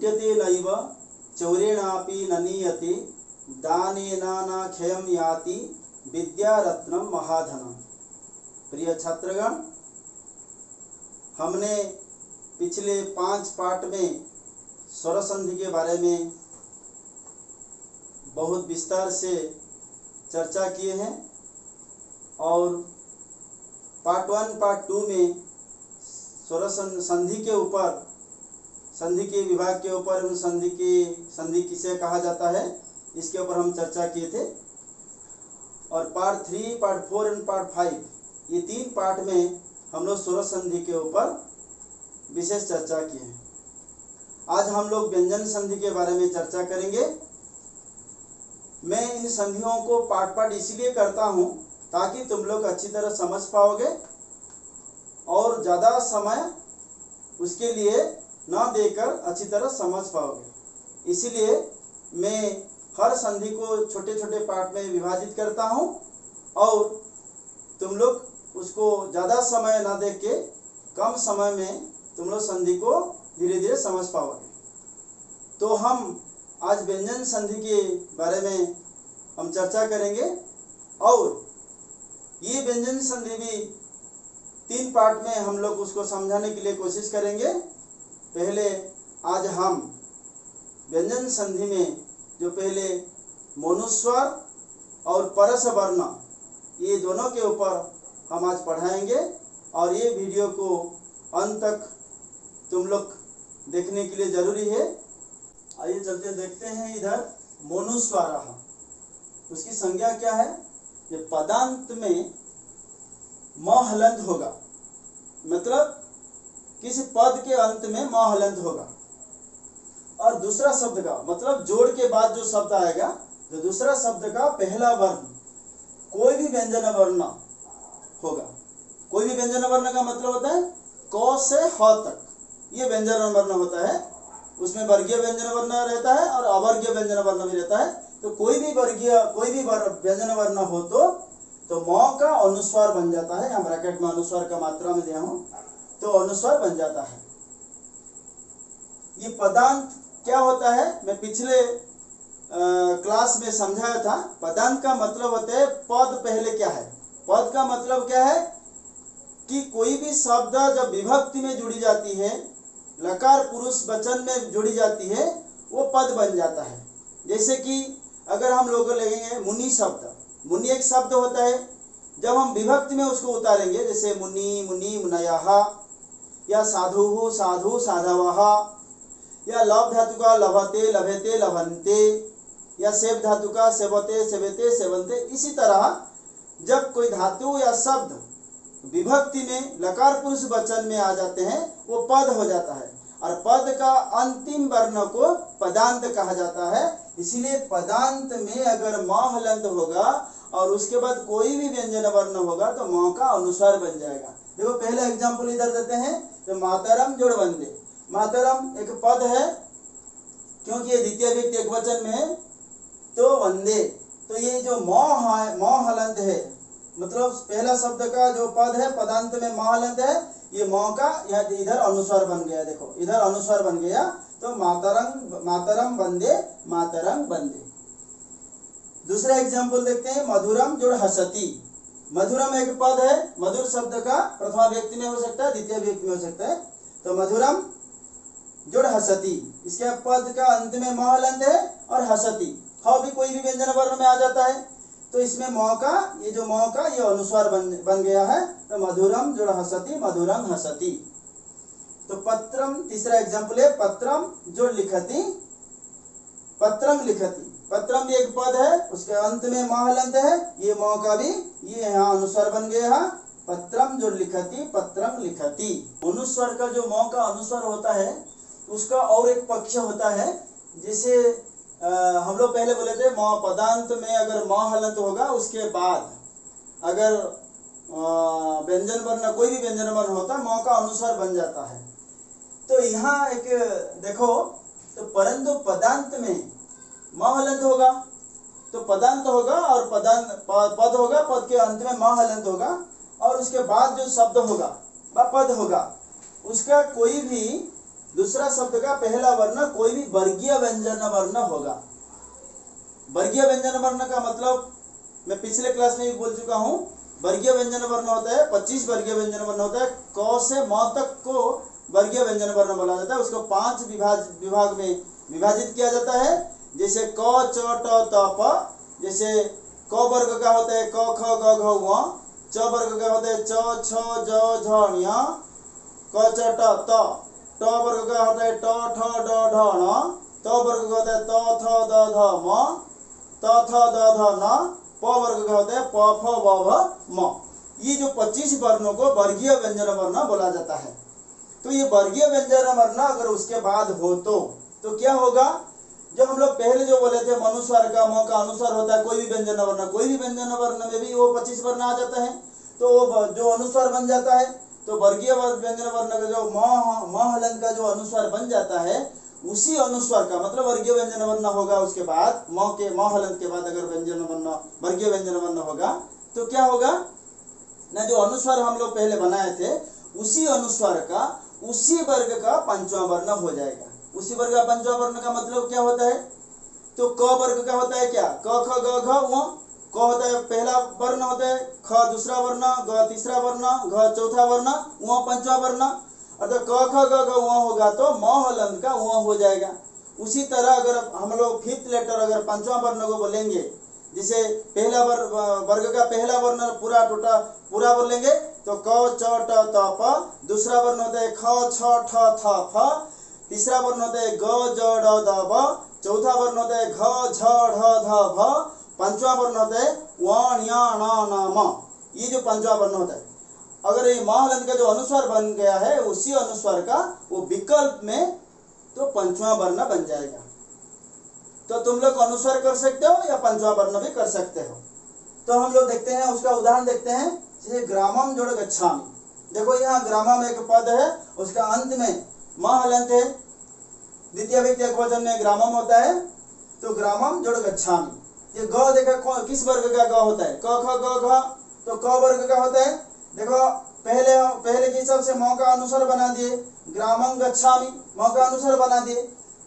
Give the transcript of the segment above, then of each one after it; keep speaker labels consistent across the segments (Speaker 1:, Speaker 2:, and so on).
Speaker 1: कुंट्यते नैव चौरेणापि न नीयते दानेना क्षयं याति विद्यारत्नम महाधनम। प्रिय छात्रगण, हमने पिछले 5 पाठ में स्वर संधि के बारे में बहुत विस्तार से चर्चा किए हैं और पार्ट 1 पार्ट 2 में स्वर संधि के ऊपर, संधि के विभाग के ऊपर, संधि किसे कहा जाता है इसके ऊपर हम चर्चा किए थे। और पार्ट 3 पार्ट 4 एंड पार्ट 5 ये 3 पार्ट में हम लोग स्वर संधि के ऊपर विशेष चर्चा किए हैं। आज हम लोग व्यंजन संधि के बारे में चर्चा करेंगे। मैं इन संधियों को पार्ट पार्ट इसलिए करता हूं ताकि तुम लोग अच्छी तरह समझ पाओगे और ज़्यादा समय उसके लिए ना देकर अच्छी तरह समझ पाओगे। इसलिए मैं हर संधि को छोटे छोटे पार्ट में विभाजित करता हूं और तुम लोग उसको ज़्यादा समय ना दे के कम समय में तुम लोग संधि को धीरे धीरे समझ पाओगे। तो हम आज व्यंजन संधि के बारे में हम चर्चा करेंगे और ये व्यंजन संधि भी 3 पार्ट में हम लोग उसको समझाने के लिए कोशिश करेंगे। पहले आज हम व्यंजन संधि में जो पहले मोनुस्वर और परस वर्ण ये दोनों के ऊपर हम आज पढ़ाएंगे और ये वीडियो को अंत तक तुम लोग देखने के लिए जरूरी है। आइए चलते देखते हैं। इधर मोनुस्वारः, उसकी संज्ञा क्या है? ये पदांत में म हलंत होगा, मतलब किसी पद के अंत में म हलंत होगा। और दूसरा शब्द का मतलब जोड़ के बाद जो शब्द आएगा, तो दूसरा शब्द का पहला वर्ण कोई भी व्यंजन वर्ण होगा। कोई भी व्यंजन वर्ण का मतलब होता है क से ह तक ये व्यंजन वर्ण होता है। उसमें वर्गीय व्यंजन वर्ण रहता है और अवर्गीय व्यंजन वर्ण भी रहता है। तो कोई भी व्यंजन वर्ण हो तो म का अनुस्वार बन जाता है। यहाँ ब्रैकेट में अनुस्वार का मात्रा में दिया हूं, तो अनुस्वार बन जाता है। ये पदांत क्या होता है मैं पिछले क्लास में समझाया था। पदांत का मतलब होता है पद पहले क्या है। पद का मतलब क्या है कि कोई भी शब्द जब विभक्ति में जुड़ी जाती है, लकार पुरुष वचन में जुड़ी जाती है, वो पद बन जाता है। जैसे कि अगर हम लोग लेंगे मुनि शब्द, मुनि एक शब्द होता है, जब हम विभक्ति में उसको उतारेंगे जैसे मुनि मुनि मुनयः, या साधु साधु साधवः, या लव धातु का लभते लभेते लभन्ते, या सेव धातु का सेवते सेवते सेवन्ते। इसी तरह जब कोई धातु या शब्द विभक्ति में लकार पुरुष वचन में आ जाते हैं वो पद हो जाता है और पद का अंतिम वर्ण को पदांत कहा जाता है। इसीलिए पदांत में अगर म हलंत होगा और उसके बाद कोई भी व्यंजन वर्ण होगा तो म का अनुस्वार बन जाएगा। देखो पहले एग्जांपल इधर देते हैं, तो मातरम जोड़ वंदे। मातरम एक पद है क्योंकि ये द्वितीय व्यक्ति एकवचन में है, तो वंदे, तो ये जो म हलंत है, मतलब पहला शब्द का जो पद है पदांत में म हलंत है, ये म का इधर अनुस्वार बन गया। देखो इधर अनुस्वार बन गया, तो मातरम वंदे मातरम वंदे। दूसरा एग्जांपल देखते हैं, मधुरम जोड़ हसती। मधुरम एक पद है, मधुर शब्द का प्रथमा व्यक्ति में हो सकता है, द्वितीय व्यक्ति में हो सकता है। तो मधुरम जोड़ हसती, इसके पद का अंत में म हलंत है और हसती ह भी कोई भी व्यंजन वर्ण में आ जाता है, तो इसमें म का ये अनुस्वार बन गया है। तो मधुरम जोड़ हसती मधुरम हसती। तो पत्रम तीसरा एग्जांपल है, पत्रम जोड़ लिखती पत्रम लिखती। पत्रम भी एक पद है, उसके अंत में म हलंत है, ये म का भी ये यहाँ अनुस्वार बन गया है। पत्रम जोड़ लिखती पत्रम लिखती। अनुस्वार का जो म का अनुस्वार होता है उसका और एक पक्ष होता है, जिसे हम लोग पहले बोले थे म पदांत में अगर म हलंत होगा उसके बाद अगर व्यंजन वर्ण कोई भी व्यंजन वर्ण होता है म का अनुस्वार बन जाता है। तो यहाँ एक देखो, तो परंतु पदांत में म हलंत होगा, तो पदांत होगा और पद होगा, पद के अंत में म हलंत होगा और उसके बाद जो शब्द होगा वह पद होगा, उसका कोई भी दूसरा शब्द का पहला वर्ण कोई भी वर्गीय व्यंजन वर्ण होगा। वर्गीय व्यंजन वर्ण का मतलब मैं पिछले क्लास में भी बोल चुका हूं, वर्गीय व्यंजन वर्ण होता है 25 वर्गीय व्यंजन वर्ण होता है। क से म तक को वर्गीय व्यंजन वर्ण बोला जाता है। उसको 5 विभाग में विभाजित किया जाता है। जैसे क च ट त प, जैसे क वर्ग का होता है क ख ग घ ङ, च वर्ग का होता है च छ ज झ ञ, क च ट त, ट वर्ग का होता है ट ठ ड ढ ण, त वर्ग का होता है त थ द ध म, त थ द ध न, प वर्ग का होता है प फ ब भ म। ये जो 25 वर्णों को वर्गीय व्यंजन वर्ण बोला जाता है। तो ये वर्गीय व्यंजन वर्ण अगर उसके बाद हो तो क्या होगा, जो हम लोग पहले जो बोले थे मनुस्वार का म का अनुस्वार होता है कोई भी व्यंजन वर्ण, कोई भी व्यंजन वर्ण में भी वो 25 वर्ण आ जाता है, तो वो जो अनुस्वार बन जाता है। तो वर्गीय व्यंजन वर्ण का जो म हलंत का जो अनुस्वार बन जाता है, उसी अनुस्वार का मतलब वर्गीय व्यंजन वर्ण होगा। उसके बाद म हलंत के बाद अगर व्यंजन वर्ण वर्गीय व्यंजन वर्ण होगा तो क्या होगा ना, जो अनुस्वार हम लोग पहले बनाए थे उसी अनुस्वार का उसी वर्ग का पंचवां वर्ण हो जाएगा। उसी वर्ग का पंचवां वर्ण का मतलब क्या होता है, तो क वर्ग का होता है क्या, क ख ग घ ङ। क होता है पहला वर्ण होता है, ख दूसरा वर्ण, ग तीसरा वर्ण, घ चौथा वर्ण, ङ पंचवां वर्ण। अर्थात क ख ग घ ङ होगा तो म हलंत का ङ हो जाएगा। उसी तरह अगर हम लोग फिफ्थ लेटर अगर पंचवां वर्ण को बोलेंगे, जिसे पहला वर्ग का पहला वर्ण पूरा बोलेंगे तो क च ट त प, दूसरा वर्ण होता है ख छ ठ थ फ, तीसरा वर्ण होता है ग ज ड द ब, चौथा वर्ण होता है घ झ ढ ध भ, पंचवां वर्ण होता है व ञ ण न म। ये जो पंचवां वर्ण होता है, अगर ये म हलंत का जो अनुस्वार बन गया है उसी अनुस्वार का वो विकल्प में तो पंचवां वर्ण बन जाएगा। तो तुम लोग अनुस्वार कर सकते हो या पंचवां वर्ण भी कर सकते हो। तो हम लोग देखते हैं, उसका उदाहरण देखते हैं। जैसे ग्रामम जोड़ गच्छामि, देखो यहाँ ग्रामम एक पद है, उसका अंत में म हलंत है, द्वितीय व्यक्ति एकवचन में ग्रामम होता है, तो ग्रामम जोड़ गच्छामि। ये ग देखो किस वर्ग का ग होता है, क ख ग घ, तो क वर्ग का होता है। देखो पहले के हिसाब से म का अनुस्वार बना दिए, ग्रामम गच्छामि म का अनुस्वार बना दिए।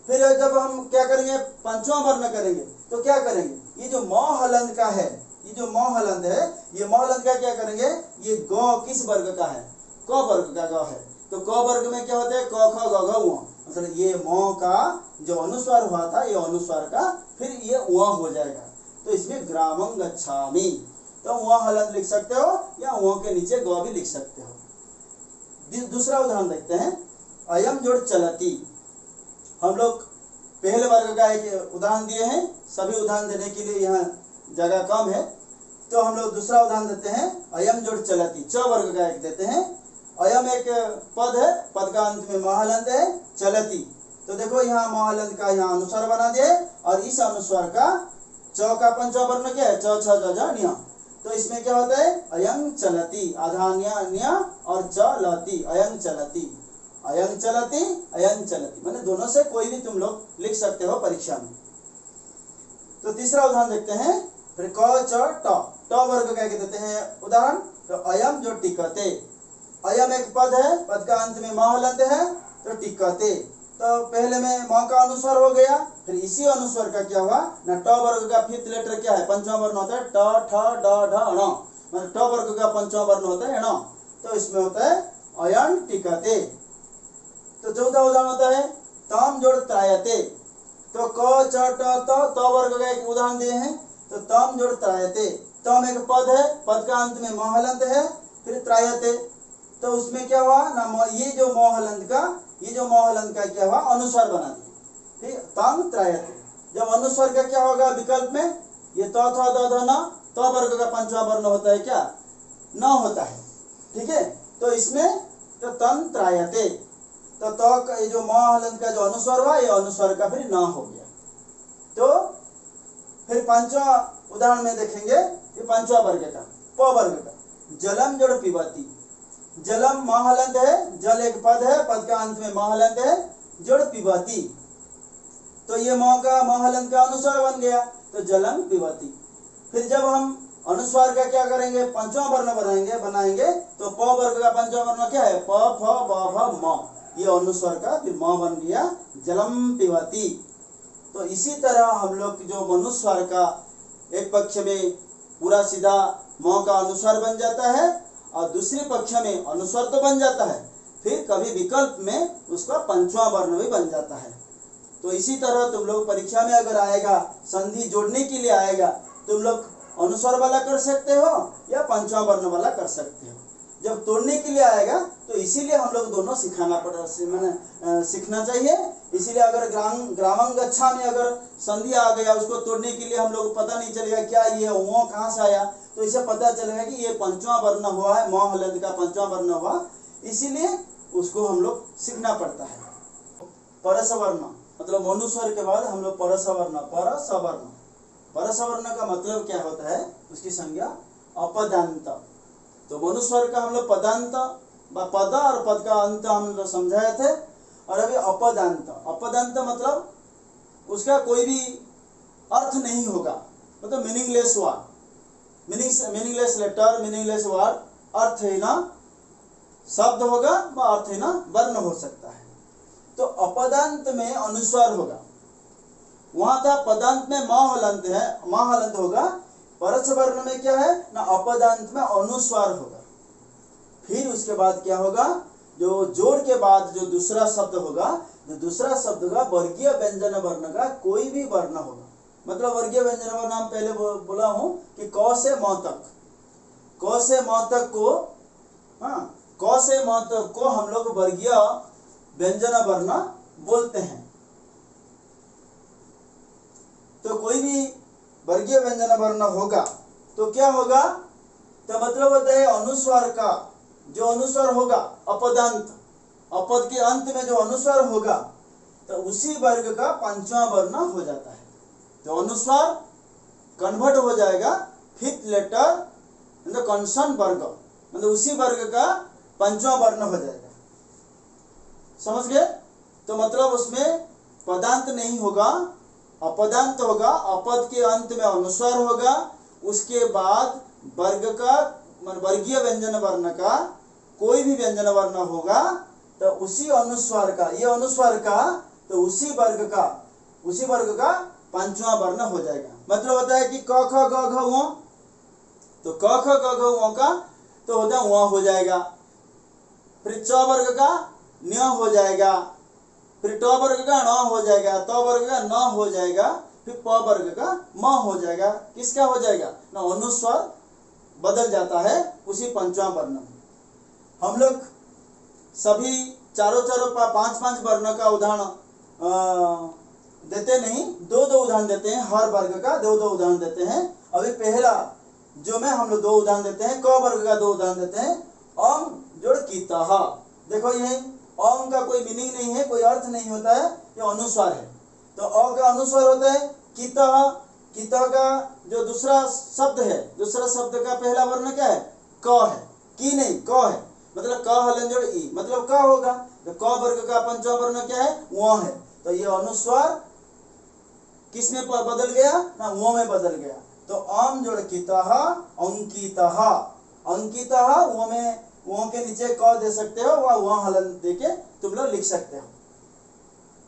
Speaker 1: फिर जब हम क्या करेंगे पंचवां वर्ण करेंगे तो क्या करेंगे, ये जो म हलंत का है, ये जो म हलंत है, ये म हलंत का क्या करेंगे, ये ग किस वर्ग का है, क वर्ग का ग है। तो क वर्ग में क्या होता है क ख ग घ ङ, मतलब ये म का जो अनुस्वार हुआ था ये अनुस्वार का फिर ये व हो जाएगा। तो इसमें ग्रामं गच्छामि, तो व हलंत लिख सकते हो या व के नीचे ग भी लिख सकते हो। दूसरा उदाहरण देखते हैं, अयम जोड़ चलती। हम लोग पहले वर्ग का एक उदाहरण दिए हैं, सभी उदाहरण देने के लिए यहाँ जगह कम है, तो हम लोग दूसरा उदाहरण देते हैं। अयम जोड़ चलती, च वर्ग का एक देते हैं। अयम एक पद है, पद का अंत में म हलंत है, चलती। तो देखो यहाँ म हलंत का यहाँ अनुस्वार बना दिए, और इस अनुस्वार का च का पंचवां वर्ण क्या है, च छ ज झ ञ। तो इसमें क्या होता है अयं चलती, आधान्य न्य और चलती, अयं चलती, अयं चलती, अयं चलती, मैंने दोनों से कोई भी तुम लोग लिख सकते हो परीक्षा में। तो तीसरा उदाहरण देखते हैं, फिर क च ट, ट वर्ग का देते हैं उदाहरण। तो अयम जो टिकते, अयम एक पद है, पद का अंत में म हलंत है, तो टिकते, तो पहले में म का अनुस्वार हो गया, फिर इसी अनुस्वार का क्या हुआ ना, ट वर्ग का फिफ्थ लेटर क्या है, पंचवां वर्ण होता है ट ठ ड ढ ण, मतलब ट वर्ग का पंचवां वर्ण होता है ण, तो इसमें होता है अयन टिकते। तो चौथा उदाहरण होता है तम जोड़ त्रायते। तो क च ट वर्ग का एक उदाहरण दिए हैं, तो तम जोड़ त्रायते। तम एक पद है, पद का अंत में म हलंत है, फिर त्रायते, तो उसमें क्या हुआ ना, ये जो म हलंत का क्या हुआ अनुस्वार बना दिया, ठीक। तम त्रायते, जब अनुस्वार का क्या होगा विकल्प में, ये त थ द ध न, त वर्ग का पंचवां वर्ण होता है क्या, न होता है, ठीक है। तो इसमें तो तम त्रायते, तो ये जो म हलंत का जो अनुस्वार हुआ ये अनुस्वार का फिर न हो गया। तो फिर पांचवा उदाहरण में देखेंगे, ये पांचवा वर्ग का प वर्ग का, जलम जोड़ पिबती। जलम म हलंत है, जल एक पद है, पद का अंत में म हलंत है, जोड़ पिबती, तो ये म का म हलंत का अनुस्वार बन गया, तो जलम पिबती। फिर जब हम अनुस्वार का क्या करेंगे पंचवां वर्ण बनाएंगे, तो प वर्ग का पंचवां वर्ण क्या है, प फ ब भ म, ये अनुस्वर का फिर म बन गया जलम पिबती। तो इसी तरह हम लोग जो मनुस्वर का एक पक्ष में पूरा सीधा म का अनुस्वर बन जाता है और दूसरे पक्ष में अनुस्वर तो बन जाता है, फिर कभी विकल्प में उसका पंचवां वर्ण भी बन जाता है। तो इसी तरह तुम लोग परीक्षा में अगर आएगा, संधि जोड़ने के लिए आएगा, तुम लोग अनुस्वर वाला कर सकते हो या पंचवां वर्ण वाला कर सकते हो। जब तोड़ने के लिए आएगा तो इसीलिए हम लोग दोनों सीखना चाहिए। इसीलिए अगर ग्रामं गच्छा में अगर संधि आ गया, उसको तोड़ने के लिए हम लोग पता नहीं चलेगा क्या ये वो कहाँ से आया, तो इसे पता चलेगा कि ये पंचवां वर्ण हुआ है, म हलंत का पंचवां वर्ण हुआ, इसीलिए उसको हम लोग सीखना पड़ता है। परसवर्ण मतलब मनुस्वर के बाद हम लोग परसवर्ण, परसवर्ण का मतलब क्या होता है, उसकी संज्ञा अपदांत। तो मनुस्वर का हम लोग पदांत, पद और पद का अंत हम लोग समझाए थे, और अभी अपदांत। अपदांत मतलब उसका कोई भी अर्थ नहीं होगा, मतलब meaningless word, meaningless letter, meaningless word, अर्थहीन शब्द होगा व अर्थहीन वर्ण हो सकता है। तो अपदांत में अनुस्वर होगा, वहां था पदांत में म हलंत है, म हलंत होगा। परसवर्ण में क्या है ना, अपदांत में अनुस्वर होगा। फिर उसके बाद क्या होगा, जो जोड़ के बाद जो दूसरा शब्द होगा, जो दूसरा शब्द होगा वर्गीय व्यंजन वर्ण का कोई भी वर्ण होगा। मतलब वर्गीय व्यंजन वर्ण हम पहले बोला हूं कि क से म तक, क से म तक को, हाँ, क से म तक को हम लोग वर्गीय व्यंजन वर्ण बोलते हैं। तो कोई भी वर्गीय व्यंजन वर्ण होगा तो क्या होगा, तो मतलब होता है अनुस्वर का जो अनुस्वर होगा, अपदांत, अपद के अंत में जो अनुस्वर होगा, तो उसी वर्ग का पंचवां वर्ण हो जाता है। तो अनुस्वर कन्वर्ट हो जाएगा fifth letter in the consonant वर्ग, मतलब उसी वर्ग का पंचवां वर्ण हो जाएगा। समझ गए? तो मतलब उसमें पदांत नहीं होगा, अपदांत होगा, अपद के अंत में अनुस्वर होगा, उसके बाद वर्ग का वर्गीय व्यंजन वर्ण का कोई भी व्यंजन वर्ण होगा, तो उसी अनुस्वर का, ये अनुस्वर का, तो उसी वर्ग का पंचवां वर्ण हो जाएगा। मतलब होता है कि क ख ग घ ङ, तो क ख ग घ ङ का तो होता है वहां हो जाएगा, फिर च वर्ग का न्य हो जाएगा, फिर ट वर्ग का ण हो जाएगा, त वर्ग का न हो जाएगा, फिर प वर्ग का म हो जाएगा। किसका हो जाएगा ना, अनुस्वर बदल जाता है उसी पंचवां वर्ण में। हम लोग सभी चारों पांच वर्ण का उदाहरण देते नहीं, दो उदाहरण देते हैं, हर वर्ग का दो उदाहरण देते हैं। अभी पहला जो में हम लोग दो उदाहरण देते हैं, क वर्ग का दो उदाहरण देते हैं, अं जोड़ कीतः। देखो ये अं का कोई मीनिंग नहीं है, कोई अर्थ नहीं होता है, ये अनुस्वर है। तो अ का अनुस्वर होता है कीतः, कीतः का जो दूसरा शब्द है, दूसरा शब्द का पहला वर्ण क्या है, क है, की नहीं क है, मतलब क हलन जोड़ ई, मतलब क होगा। तो क वर्ग का पंचवां वर्ण क्या है, व है। तो ये अनुस्वर किस में बदल गया ना, वो में बदल गया। तो अम जोड़ कीतः अंकितः, अंकितः वो में, वो के नीचे क दे सकते हो, वह हलन देके तुम लोग लिख सकते हो।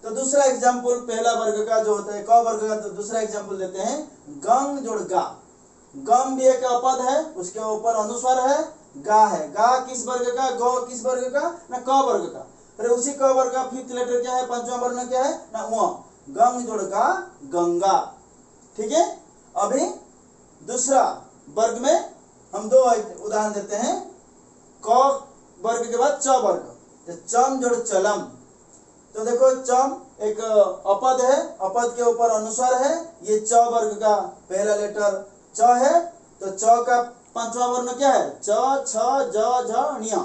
Speaker 1: तो दूसरा एग्जाम्पल पहला वर्ग का जो होता है क वर्ग का, तो दूसरा एग्जाम्पल देते हैं गंग जोड़ गा। गम भी एक अपद है, उसके ऊपर अनुस्वर है, गा है। गा किस वर्ग का, ग किस वर्ग का ना, क वर्ग का। फिर उसी क वर्ग का फिफ्थ लेटर क्या है, पंचवां वर्ण क्या है ना, वो गंग जोड़ गा, गंगा। ठीक है। अभी दूसरा वर्ग में हम दो उदाहरण देते हैं, क वर्ग के बाद च वर्ग, चम जोड़ चलम। तो देखो चम एक अपद है, अपद के ऊपर अनुस्वर है, ये च वर्ग का पहला लेटर च है, तो च का पंचवां वर्ण क्या है, च छ ज झ ण्य।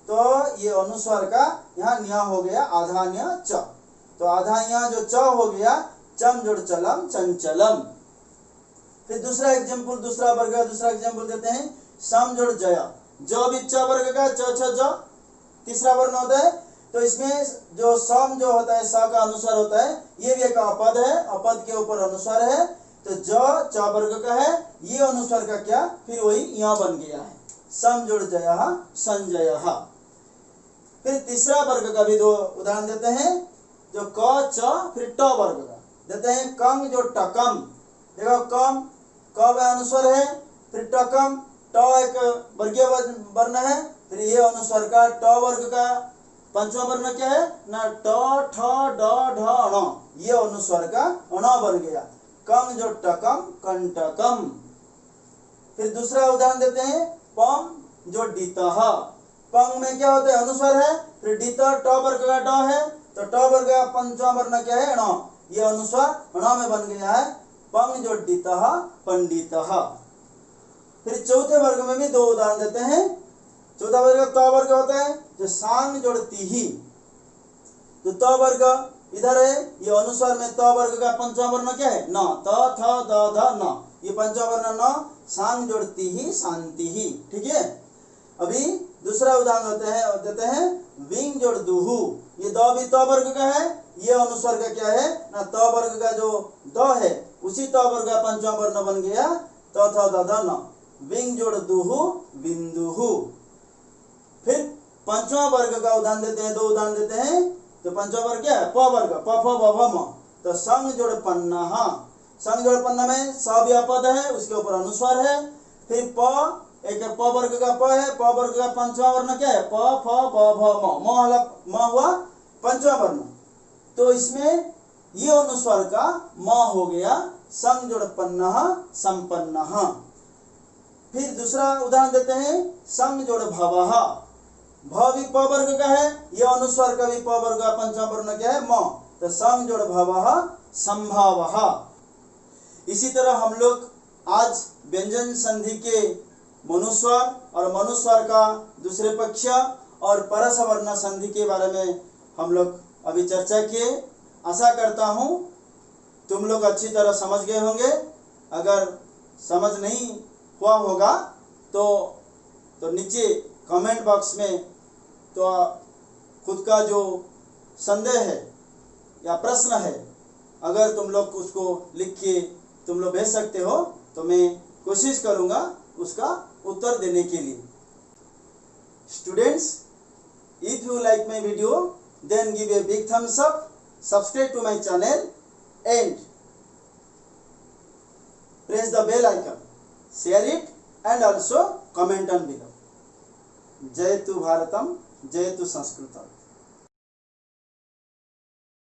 Speaker 1: तो ये अनुस्वर का यहाँ न्य हो गया, आधा न्य च। तो आधा यहाँ जो च हो गया, चम जोड़ चलम चंचलम। फिर दूसरा एग्जाम्पल, दूसरा वर्ग का दूसरा एग्जाम्पल देते हैं, सम जोड़ जय। ज भी च वर्ग का, च छ ज तीसरा वर्ण होता है। तो इसमें जो सम जो होता है, स का अनुस्वर होता है, ये भी एक अपद है, अपद के ऊपर अनुस्वर है। तो ज च वर्ग का है, ये अनुस्वर का क्या, फिर वही यहाँ बन गया है, सम जोड़ जय संजय। फिर तीसरा वर्ग का भी दो उदाहरण देते हैं, जो क च फिर ट वर्ग का देते हैं। कंग जो टकम, देखो कम क अनुस्वर है, फिर टकम ट एक वर्गीय वर्ण है, फिर ये अनुस्वर का ट वर्ग का पंचवा वर्ण क्या है ना, ट ठ ड ढ ण, ये अनुस्वर का ण बन गया। कम जो टकम कंटकम। फिर दूसरा उदाहरण देते हैं, पम जो डितः, पंग में क्या होता है अनुस्वर है, फिर डितः ट वर्ग का ड है, तो ट वर्ग का पंचवा वर्ण क्या है ण, ये अनुस्वर ण में बन गया है। पंग जो डितः पंडितः। फिर चौथे वर्ग में भी दो उदाहरण देते हैं। चौथा वर्ग त वर्ग होता है, जो सांग जोड़ तिही, तो त वर्ग इधर है, ये अनुस्वर में त वर्ग का पंचवा वर्ण क्या है न, त थ द ध न, ये पंचवा वर्ण न, सांग जोड़ तिही शांति ही। ठीक है। अभी दूसरा उदाहरण देते हैं विंग जोड़ दुहु, ये द भी त वर्ग का है, ये अनुस्वर का क्या है ना, त वर्ग का जो द है उसी त वर्ग का पंचवा वर्ण बन गया त थ द ध न, विंग जोड़ दुहु बिंदुहु। फिर पंचवा वर्ग का उदाहरण देते हैं, दो उदाहरण देते हैं। तो पंचवा वर्ग क्या है प वर्ग, प फ ब भ म, तो संग जोड़ पन्नह, संग जोड़ पन्ना में स व्यापद है, उसके ऊपर अनुस्वार है। फिर प एक प वर्ग का प है, प वर्ग का पंचवा वर्ण क्या है प फ ब भ म, म हुआ पंचवा वर्ण, तो इसमें ये अनुस्वार का म हो गया, संग जोड़ पन्नह संपन्नः। फिर दूसरा उदाहरण देते हैं, संग जोड़ भवः, भ भी प वर्ग का है, ये अनुस्वार का भी प वर्ग का पंचमा वर्ण क्या है म, तो संग जोड़ भवः संभावः। इसी तरह हम लोग आज व्यंजन संधि के मनुस्वार और मनुस्वार का दूसरे पक्ष और परसवर्ण संधि के बारे में हम लोग अभी चर्चा किए। आशा करता हूँ तुम लोग अच्छी तरह समझ गए होंगे। अगर समझ नहीं हुआ होगा तो नीचे कमेंट बॉक्स में तो खुद का जो संदेह है या प्रश्न है, अगर तुम लोग उसको लिख के तुम लोग भेज सकते हो, तो मैं कोशिश करूंगा उसका उत्तर देने के लिए। Students, if you like my video, then give a big thumbs up, subscribe to my channel and press the bell icon, share it and also comment on below. जय तु भारतम, जय तु संस्कृतम।